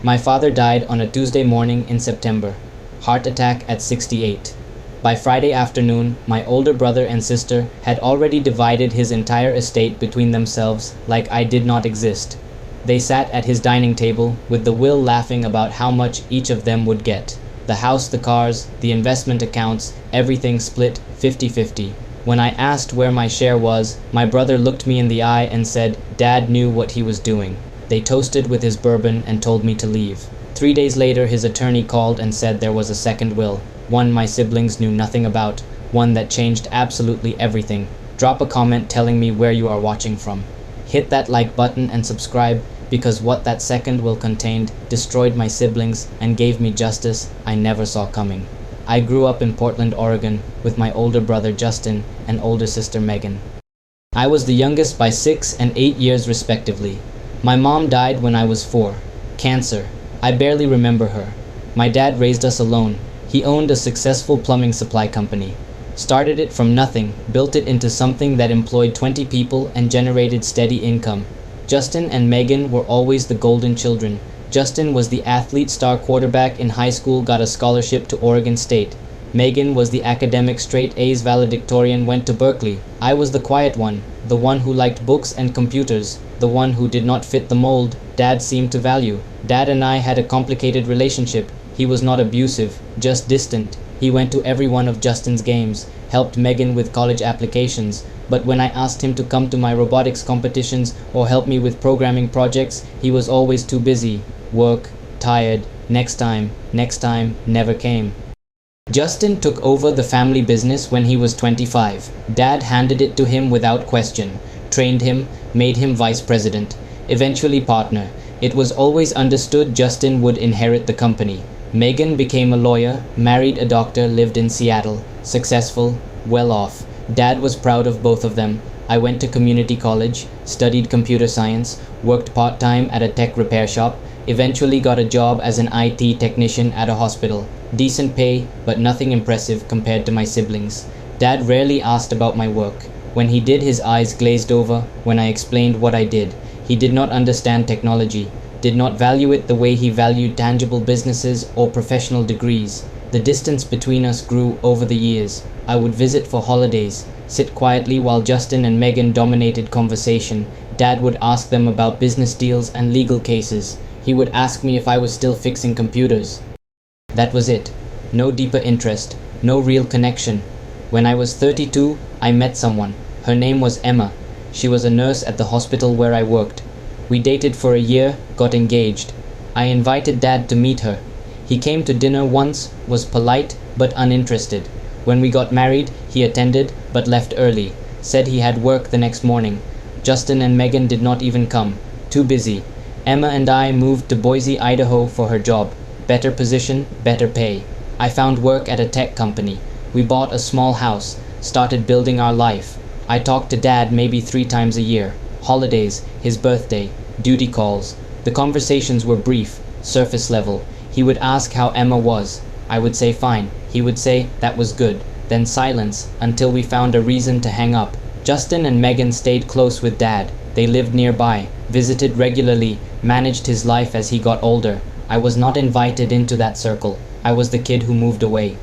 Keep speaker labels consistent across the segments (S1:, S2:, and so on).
S1: My father died on a Tuesday morning in September. Heart attack at 68. By Friday afternoon, my older brother and sister had already divided his entire estate between themselves like I did not exist. They sat at his dining table, with the will laughing about how much each of them would get. The house, the cars, the investment accounts, everything split 50-50. When I asked where my share was, my brother looked me in the eye and said Dad knew what he was doing. They toasted with his bourbon and told me to leave. 3 days later, his attorney called and said there was a second will, one my siblings knew nothing about, one that changed absolutely everything. Drop a comment telling me where you are watching from. Hit that like button and subscribe, because what that second will contained destroyed my siblings and gave me justice I never saw coming. I grew up in Portland, Oregon, with my older brother Justin and older sister Megan. I was the youngest by 6 and 8 years respectively. My mom died when I was 4. Cancer. I barely remember her. My dad raised us alone. He owned a successful plumbing supply company. Started it from nothing, built it into something that employed 20 people and generated steady income. Justin and Megan were always the golden children. Justin was the athlete star quarterback in high school, got a scholarship to Oregon State. Megan was the academic straight A's valedictorian, went to Berkeley. I was the quiet one, the one who liked books and computers, the one who did not fit the mold Dad seemed to value. Dad and I had a complicated relationship. He was not abusive, just distant. He went to every one of Justin's games, helped Megan with college applications, but when I asked him to come to my robotics competitions or help me with programming projects, he was always too busy. Work, tired, next time, never came. Justin took over the family business when he was 25. Dad handed it to him without question, trained him, made him vice president, eventually partner. It was always understood Justin would inherit the company. Megan became a lawyer, married a doctor, lived in Seattle, successful, well off. Dad was proud of both of them. I went to community college, studied computer science, worked part-time at a tech repair shop, eventually got a job as an IT technician at a hospital. Decent pay, but nothing impressive compared to my siblings. Dad rarely asked about my work. When he did, his eyes glazed over when I explained what I did. He did not understand technology, did not value it the way he valued tangible businesses or professional degrees. The distance between us grew over the years. I would visit for holidays, sit quietly while Justin and Megan dominated conversation. Dad would ask them about business deals and legal cases. He would ask me if I was still fixing computers. That was it. No deeper interest, no real connection. When I was 32, I met someone. Her name was Emma. She was a nurse at the hospital where I worked. We dated for a year, got engaged. I invited Dad to meet her. He came to dinner once, was polite but uninterested. When we got married, he attended but left early, said he had work the next morning. Justin and Megan did not even come. Too busy. Emma and I moved to Boise, Idaho for her job. Better position, better pay. I found work at a tech company. We bought a small house, started building our life. I talked to Dad maybe 3 times a year. Holidays, his birthday, duty calls. The conversations were brief, surface level. He would ask how Emma was. I would say fine. He would say that was good. Then silence until we found a reason to hang up. Justin and Megan stayed close with Dad. They lived nearby, visited regularly, managed his life as he got older. I was not invited into that circle. I was the kid who moved away.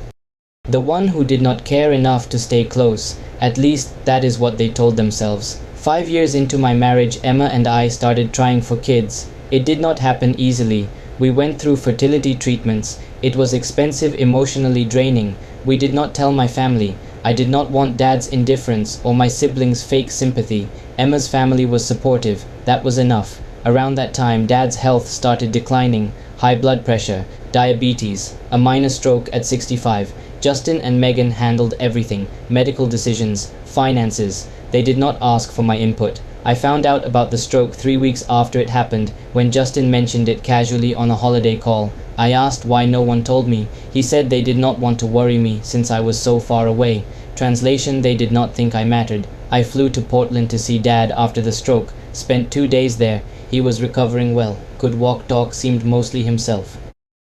S1: The one who did not care enough to stay close. At least that is what they told themselves. 5 years into my marriage, Emma and I started trying for kids. It did not happen easily. We went through fertility treatments. It was expensive, emotionally draining. We did not tell my family. I did not want Dad's indifference or my siblings' fake sympathy. Emma's family was supportive. That was enough. Around that time, Dad's health started declining. High blood pressure, diabetes, a minor stroke at 65. Justin and Megan handled everything, medical decisions, finances. They did not ask for my input. I found out about the stroke 3 weeks after it happened, when Justin mentioned it casually on a holiday call. I asked why no one told me. He said they did not want to worry me since I was so far away. Translation, they did not think I mattered. I flew to Portland to see Dad after the stroke, spent 2 days there. He was recovering well, could walk, talk, seemed mostly himself.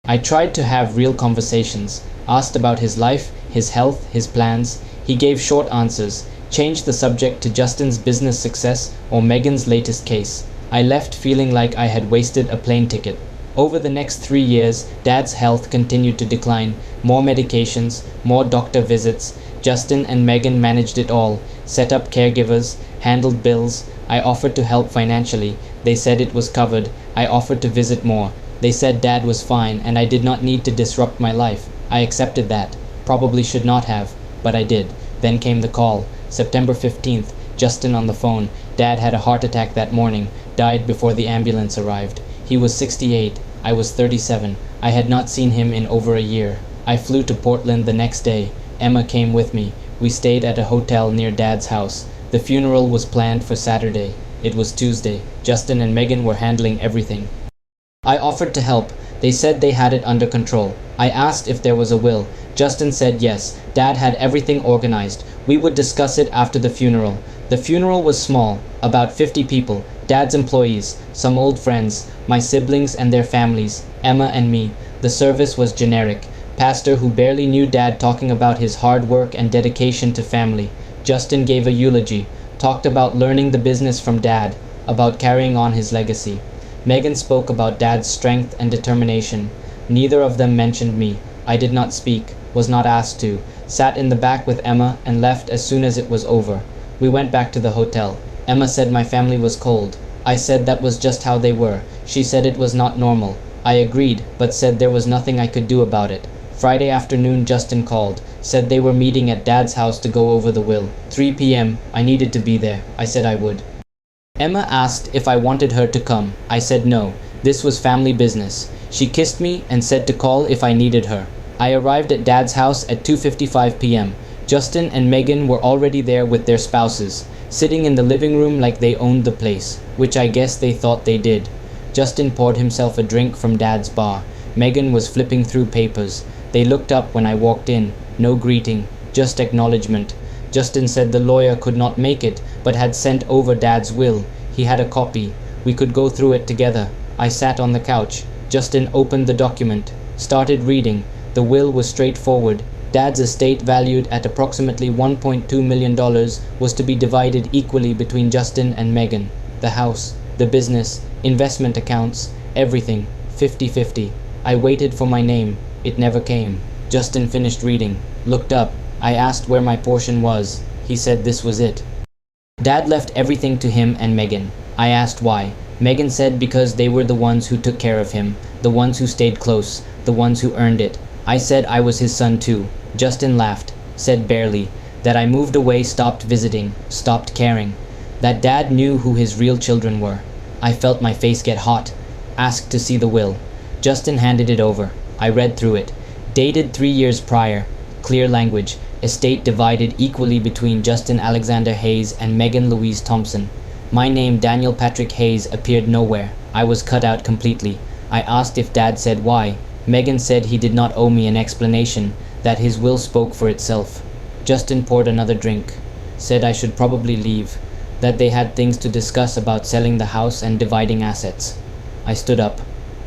S1: I tried to have real conversations, asked about his life, his health, his plans. He gave short answers, changed the subject to Justin's business success or Megan's latest case. I left feeling like I had wasted a plane ticket. Over the next 3 years, Dad's health continued to decline. More medications, more doctor visits. Justin and Megan managed it all, set up caregivers, handled bills. I offered to help financially. They said it was covered. I offered to visit more. They said Dad was fine and I did not need to disrupt my life. I accepted that. Probably should not have, but I did. Then came the call. September 15th, Justin on the phone. Dad had a heart attack that morning, died before the ambulance arrived. He was 68. I was 37. I had not seen him in over a year. I flew to Portland the next day. Emma came with me. We stayed at a hotel near Dad's house. The funeral was planned for Saturday. It was Tuesday. Justin and Megan were handling everything. I offered to help. They said they had it under control. I asked if there was a will. Justin said yes. Dad had everything organized. We would discuss it after the funeral. The funeral was small, about 50 people. Dad's employees, some old friends, my siblings and their families, Emma and me. The service was generic. Pastor who barely knew Dad talking about his hard work and dedication to family. Justin gave a eulogy, talked about learning the business from Dad, about carrying on his legacy. Megan spoke about Dad's strength and determination. Neither of them mentioned me. I did not speak, was not asked to, sat in the back with Emma and left as soon as it was over. We went back to the hotel. Emma said my family was cold. I said that was just how they were. She said it was not normal. I agreed, but said there was nothing I could do about it. Friday afternoon Justin called, said they were meeting at Dad's house to go over the will. 3 p.m. I needed to be there. I said I would. Emma asked if I wanted her to come. I said no. This was family business. She kissed me and said to call if I needed her. I arrived at Dad's house at 2:55 p.m. Justin and Megan were already there with their spouses, sitting in the living room like they owned the place, which I guess they thought they did. Justin poured himself a drink from Dad's bar. Megan was flipping through papers. They looked up when I walked in. No greeting, just acknowledgement. Justin said the lawyer could not make it, but had sent over Dad's will. He had a copy. We could go through it together. I sat on the couch. Justin opened the document, started reading. The will was straightforward. Dad's estate, valued at approximately $1.2 million, was to be divided equally between Justin and Megan. The house, the business, investment accounts, everything, 50-50. I waited for my name. It never came. Justin finished reading, looked up. I asked where my portion was. He said this was it. Dad left everything to him and Megan. I asked why. Megan said because they were the ones who took care of him, the ones who stayed close, the ones who earned it. I said I was his son too. Justin laughed, said barely, that I moved away, stopped visiting, stopped caring, that Dad knew who his real children were. I felt my face get hot, asked to see the will. Justin handed it over. I read through it. Dated 3 years prior. Clear language. Estate divided equally between Justin Alexander Hayes and Megan Louise Thompson. My name, Daniel Patrick Hayes, appeared nowhere. I was cut out completely. I asked if Dad said why. Megan said he did not owe me an explanation, that his will spoke for itself. Justin poured another drink, said I should probably leave, that they had things to discuss about selling the house and dividing assets. I stood up,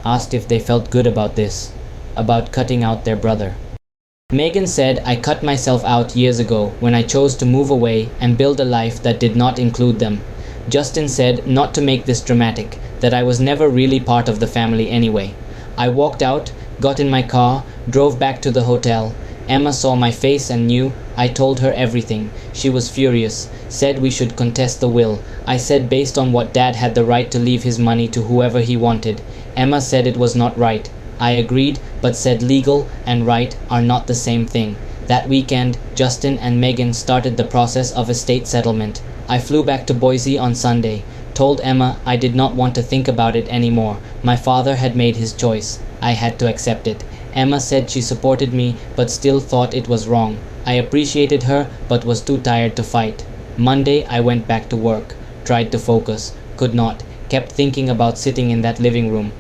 S1: asked if they felt good about this, about cutting out their brother. Megan said I cut myself out years ago when I chose to move away and build a life that did not include them. Justin said not to make this dramatic, that I was never really part of the family anyway. I walked out, got in my car, drove back to the hotel. Emma saw my face and knew. I told her everything. She was furious, said we should contest the will. I said based on what Dad had the right to leave his money to whoever he wanted. Emma said it was not right. I agreed, but said legal and right are not the same thing. That weekend, Justin and Megan started the process of estate settlement. I flew back to Boise on Sunday. Told Emma I did not want to think about it anymore. My father had made his choice. I had to accept it. Emma said she supported me but still thought it was wrong. I appreciated her but was too tired to fight. Monday I went back to work. Tried to focus. Could not. Kept thinking about sitting in that living room.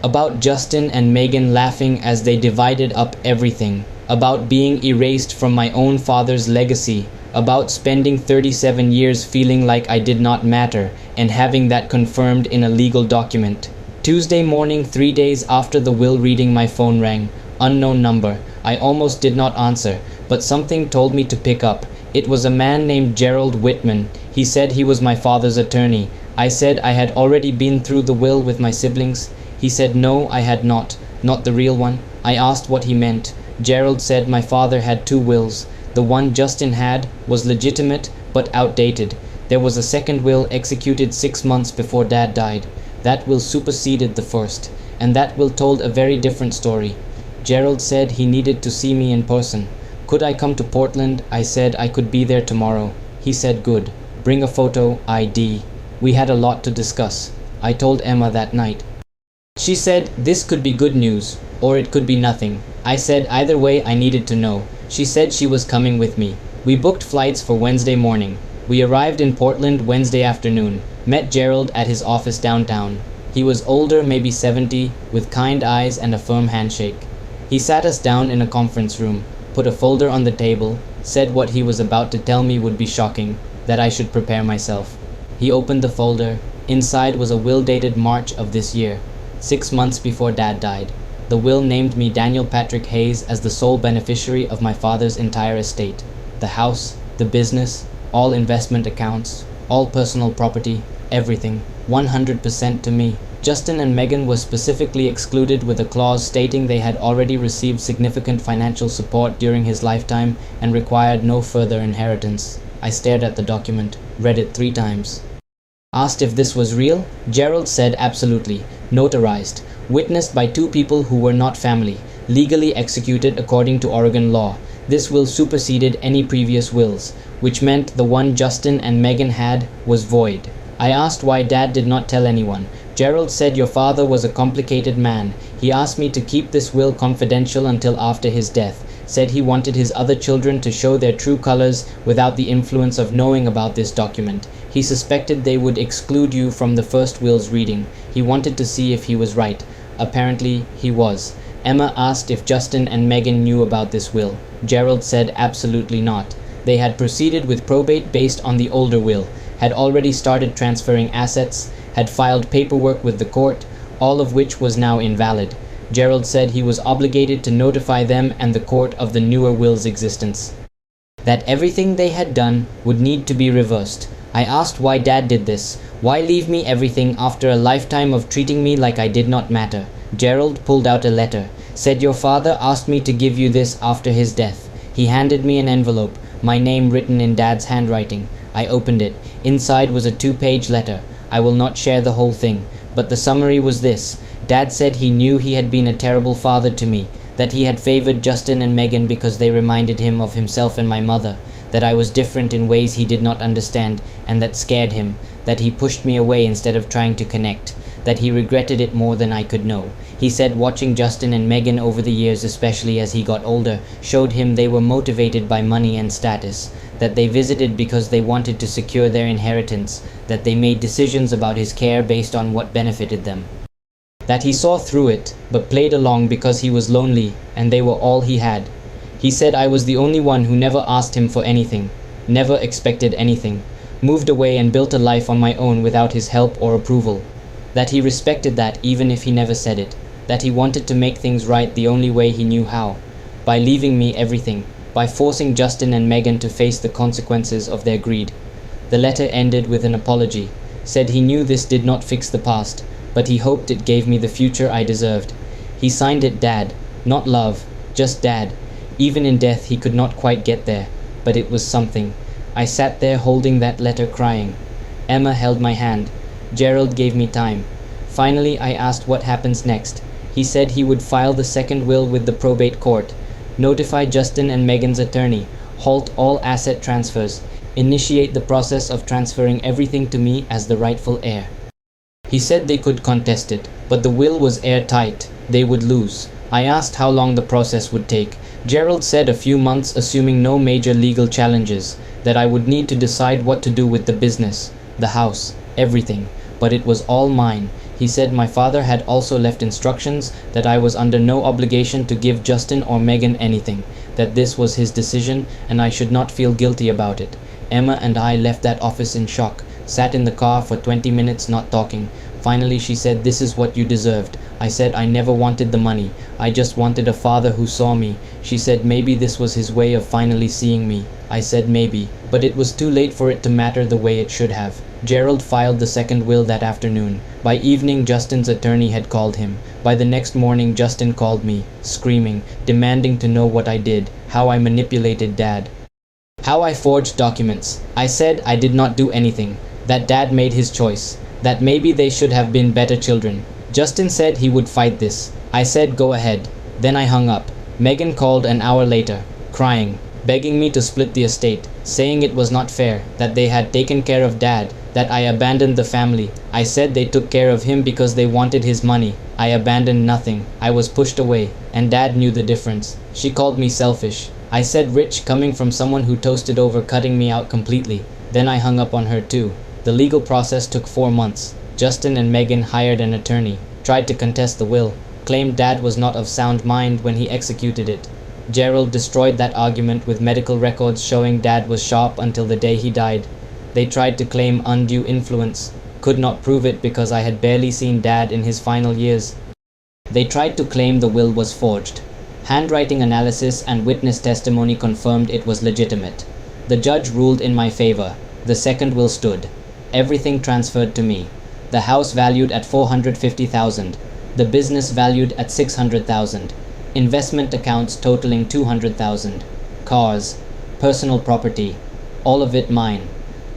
S1: About Justin and Megan laughing as they divided up everything. About being erased from my own father's legacy. About spending 37 years feeling like I did not matter and having that confirmed in a legal document. Tuesday morning, 3 days after the will reading, my phone rang. Unknown number. I almost did not answer, but something told me to pick up. It was a man named Gerald Whitman. He said he was my father's attorney. I said I had already been through the will with my siblings. He He said no, I had not the real one. I asked what he meant. Gerald said my father had two wills. The one Justin had was legitimate but outdated. There was a second will executed 6 months before Dad died. That will superseded the first, and that will told a very different story. Gerald said he needed to see me in person. Could I come to Portland? I said I could be there tomorrow. He said good. Bring a photo ID. We had a lot to discuss. I told Emma that night. She said this could be good news, or it could be nothing. I said either way I needed to know. She said she was coming with me. We booked flights for Wednesday morning. We arrived in Portland Wednesday afternoon. Met Gerald at his office downtown. He was older, maybe 70, with kind eyes and a firm handshake. He sat us down in a conference room, put a folder on the table, said what he was about to tell me would be shocking, that I should prepare myself. He opened the folder. Inside was a will dated March of this year, 6 months before Dad died. The will named me Daniel Patrick Hayes as the sole beneficiary of my father's entire estate. The house, the business, all investment accounts, all personal property, everything, 100% to me. Justin and Megan were specifically excluded with a clause stating they had already received significant financial support during his lifetime and required no further inheritance. I stared at the document, read it 3 times. Asked if this was real, Gerald said absolutely. Notarized, witnessed by 2 people who were not family, legally executed according to Oregon law. This will superseded any previous wills, which meant the one Justin and Megan had was void. I asked why Dad did not tell anyone. Gerald said your father was a complicated man. He asked me to keep this will confidential until after his death. Said he wanted his other children to show their true colors without the influence of knowing about this document. He suspected they would exclude you from the first will's reading. He wanted to see if he was right. Apparently, he was. Emma asked if Justin and Megan knew about this will. Gerald said absolutely not. They had proceeded with probate based on the older will, had already started transferring assets, had filed paperwork with the court, all of which was now invalid. Gerald said he was obligated to notify them and the court of the newer will's existence. That everything they had done would need to be reversed. I asked why Dad did this. Why leave me everything after a lifetime of treating me like I did not matter? Gerald pulled out a letter. Said your father asked me to give you this after his death. He handed me an envelope, my name written in Dad's handwriting. I opened it. Inside was a 2-page letter. I will not share the whole thing, but the summary was this. Dad said he knew he had been a terrible father to me, that he had favored Justin and Megan because they reminded him of himself and my mother, that I was different in ways he did not understand and that scared him, that he pushed me away instead of trying to connect, that he regretted it more than I could know. He said watching Justin and Megan over the years, especially as he got older, showed him they were motivated by money and status, that they visited because they wanted to secure their inheritance, that they made decisions about his care based on what benefited them. That he saw through it, but played along because he was lonely and they were all he had. He said I was the only one who never asked him for anything, never expected anything, moved away and built a life on my own without his help or approval. That he respected that even if he never said it, that he wanted to make things right the only way he knew how, by leaving me everything, by forcing Justin and Megan to face the consequences of their greed. The letter ended with an apology, said he knew this did not fix the past, but he hoped it gave me the future I deserved. He signed it Dad, not Love, just Dad. Even in death he could not quite get there, but it was something. I sat there holding that letter crying. Emma held my hand. Gerald gave me time. Finally I asked what happens next. He said he would file the second will with the probate court, notify Justin and Megan's attorney, halt all asset transfers, initiate the process of transferring everything to me as the rightful heir. He said they could contest it, but the will was airtight. They would lose. I asked how long the process would take. Gerald said a few months, assuming no major legal challenges, that I would need to decide what to do with the business, the house, everything, but it was all mine. He said my father had also left instructions that I was under no obligation to give Justin or Megan anything, that this was his decision and I should not feel guilty about it. Emma and I left that office in shock, sat in the car for 20 minutes not talking. Finally she said, "This is what you deserved." I said I never wanted the money. I just wanted a father who saw me. She said maybe this was his way of finally seeing me. I said maybe, but it was too late for it to matter the way it should have. Gerald filed the second will that afternoon. By evening, Justin's attorney had called him. By the next morning, Justin called me, screaming, demanding to know what I did, how I manipulated Dad, how I forged documents. I said I did not do anything, that Dad made his choice, that maybe they should have been better children. Justin said he would fight this. I said go ahead. Then I hung up. Megan called an hour later, crying, begging me to split the estate, saying it was not fair, that they had taken care of Dad, that I abandoned the family. I said they took care of him because they wanted his money. I abandoned nothing. I was pushed away, and Dad knew the difference. She called me selfish. I said rich coming from someone who toasted over cutting me out completely. Then I hung up on her too. The legal process took 4 months. Justin and Megan hired an attorney, tried to contest the will, claimed Dad was not of sound mind when he executed it. Gerald destroyed that argument with medical records showing Dad was sharp until the day he died. They tried to claim undue influence, could not prove it because I had barely seen Dad in his final years. They tried to claim the will was forged. Handwriting analysis and witness testimony confirmed it was legitimate. The judge ruled in my favor. The second will stood. Everything transferred to me. The house valued at $450,000. The business valued at $600,000. Investment accounts totaling $200,000. Cars, personal property, all of it mine.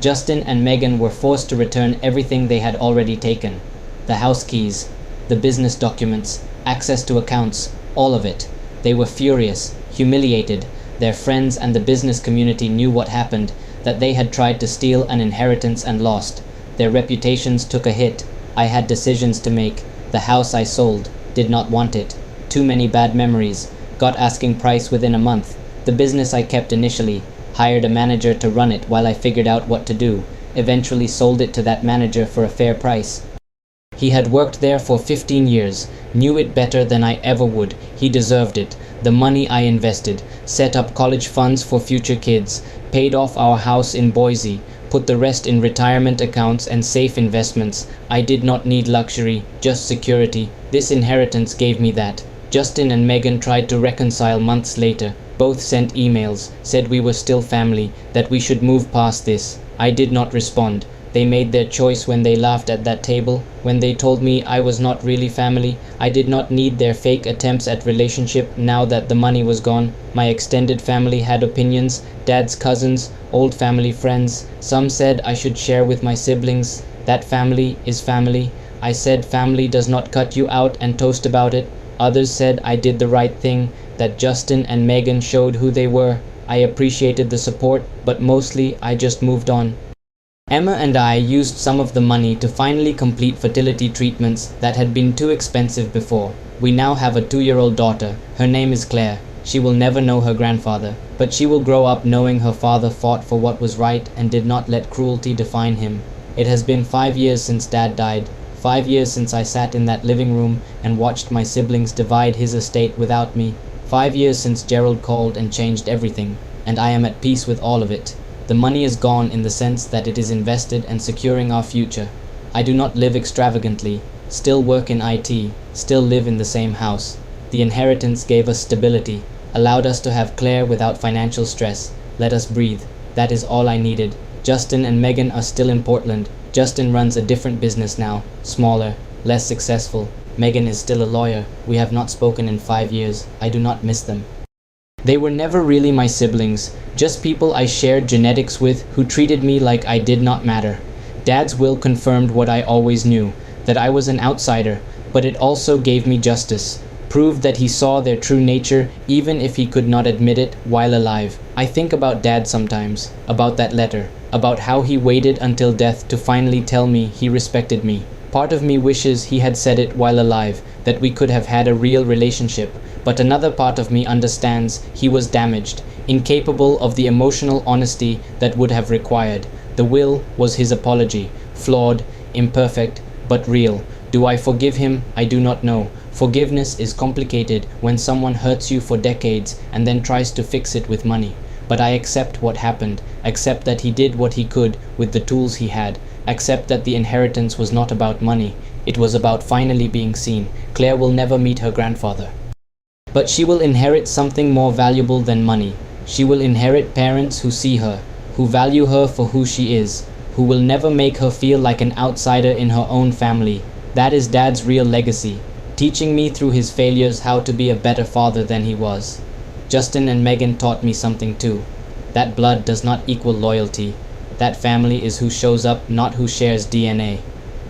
S1: Justin and Megan were forced to return everything they had already taken. The house keys, the business documents, access to accounts, all of it. They were furious, humiliated. Their friends and the business community knew what happened, that they had tried to steal an inheritance and lost. Their reputations took a hit. I had decisions to make. The house I sold, did not want it. Too many bad memories. Got asking price within a month. The business I kept initially, hired a manager to run it while I figured out what to do. Eventually sold it to that manager for a fair price. He had worked there for 15 years, knew it better than I ever would. He deserved it. The money I invested, set up college funds for future kids, paid off our house in Boise, put the rest in retirement accounts and safe investments. I did not need luxury, just security. This inheritance gave me that. Justin and Megan tried to reconcile months later. Both sent emails, said we were still family, that we should move past this. I did not respond. They made their choice when they laughed at that table, when they told me I was not really family. I did not need their fake attempts at relationship now that the money was gone. My extended family had opinions, Dad's cousins, old family friends. Some said I should share with my siblings. That family is family. I said family does not cut you out and toast about it. Others said I did the right thing, that Justin and Megan showed who they were. I appreciated the support, but mostly I just moved on. Emma and I used some of the money to finally complete fertility treatments that had been too expensive before. We now have a 2-year-old daughter. Her name is Claire. She will never know her grandfather, but she will grow up knowing her father fought for what was right and did not let cruelty define him. It has been 5 years since Dad died. 5 years since I sat in that living room and watched my siblings divide his estate without me. 5 years since Gerald called and changed everything, and I am at peace with all of it. The money is gone in the sense that it is invested and securing our future. I do not live extravagantly, still work in IT, still live in the same house. The inheritance gave us stability, allowed us to have Claire without financial stress, let us breathe. That is all I needed. Justin and Megan are still in Portland. Justin runs a different business now, smaller, less successful. Megan is still a lawyer. We have not spoken in 5 years. I do not miss them. They were never really my siblings, just people I shared genetics with who treated me like I did not matter. Dad's will confirmed what I always knew, that I was an outsider, but it also gave me justice, proved that he saw their true nature even if he could not admit it while alive. I think about Dad sometimes, about that letter, about how he waited until death to finally tell me he respected me. Part of me wishes he had said it while alive, that we could have had a real relationship, but another part of me understands he was damaged, incapable of the emotional honesty that would have required. The will was his apology, flawed, imperfect, but real. Do I forgive him? I do not know. Forgiveness is complicated when someone hurts you for decades and then tries to fix it with money. But I accept what happened, accept that he did what he could with the tools he had, accept that the inheritance was not about money. It was about finally being seen. Claire will never meet her grandfather. But she will inherit something more valuable than money. She will inherit parents who see her, who value her for who she is, who will never make her feel like an outsider in her own family. That is Dad's real legacy, teaching me through his failures how to be a better father than he was. Justin and Megan taught me something too. That blood does not equal loyalty. That family is who shows up, not who shares DNA.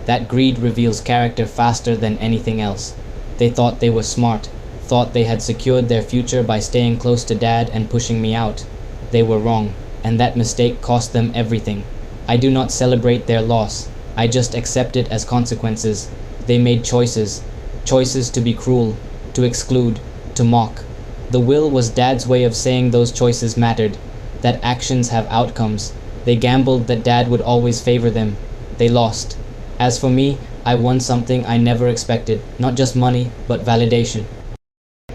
S1: That greed reveals character faster than anything else. They thought they were smart, thought they had secured their future by staying close to Dad and pushing me out. They were wrong, and that mistake cost them everything. I do not celebrate their loss. I just accept it as consequences. They made choices. Choices to be cruel, to exclude, to mock. The will was Dad's way of saying those choices mattered, that actions have outcomes. They gambled that Dad would always favor them. They lost. As for me, I won something I never expected, not just money, but validation.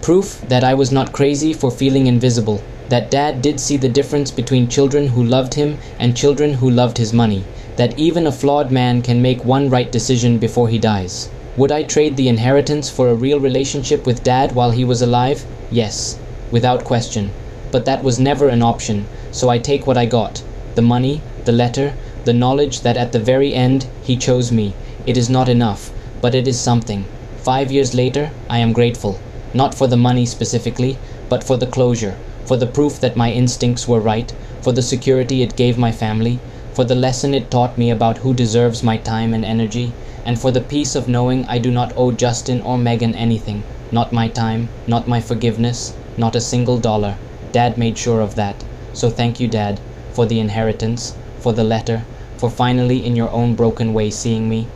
S1: Proof that I was not crazy for feeling invisible, that Dad did see the difference between children who loved him and children who loved his money, that even a flawed man can make one right decision before he dies. Would I trade the inheritance for a real relationship with Dad while he was alive? Yes, without question. But that was never an option, so I take what I got. The money, the letter, the knowledge that at the very end, he chose me. It is not enough, but it is something. 5 years later, I am grateful. Not for the money specifically, but for the closure, for the proof that my instincts were right, for the security it gave my family, for the lesson it taught me about who deserves my time and energy, and for the peace of knowing I do not owe Justin or Megan anything. Not my time, not my forgiveness, not a single dollar. Dad made sure of that. So thank you, Dad, for the inheritance, for the letter, for finally in your own broken way seeing me.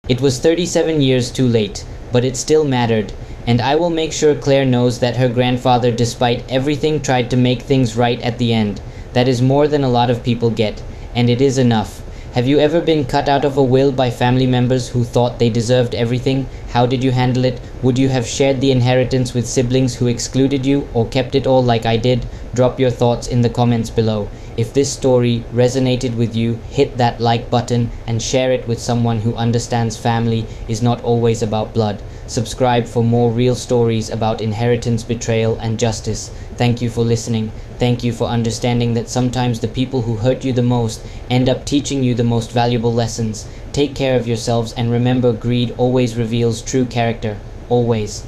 S1: It was 37 years too late, but it still mattered, and I will make sure Claire knows that her grandfather, despite everything, tried to make things right at the end. That is more than a lot of people get, and it is enough. Have you ever been cut out of a will by family members who thought they deserved everything? How did you handle it? Would you have shared the inheritance with siblings who excluded you, or kept it all like I did? Drop your thoughts in the comments below. If this story resonated with you, hit that like button and share it with someone who understands family is not always about blood. Subscribe for more real stories about inheritance, betrayal, and justice. Thank you for listening. Thank you for understanding that sometimes the people who hurt you the most end up teaching you the most valuable lessons. Take care of yourselves and remember, greed always reveals true character. Always.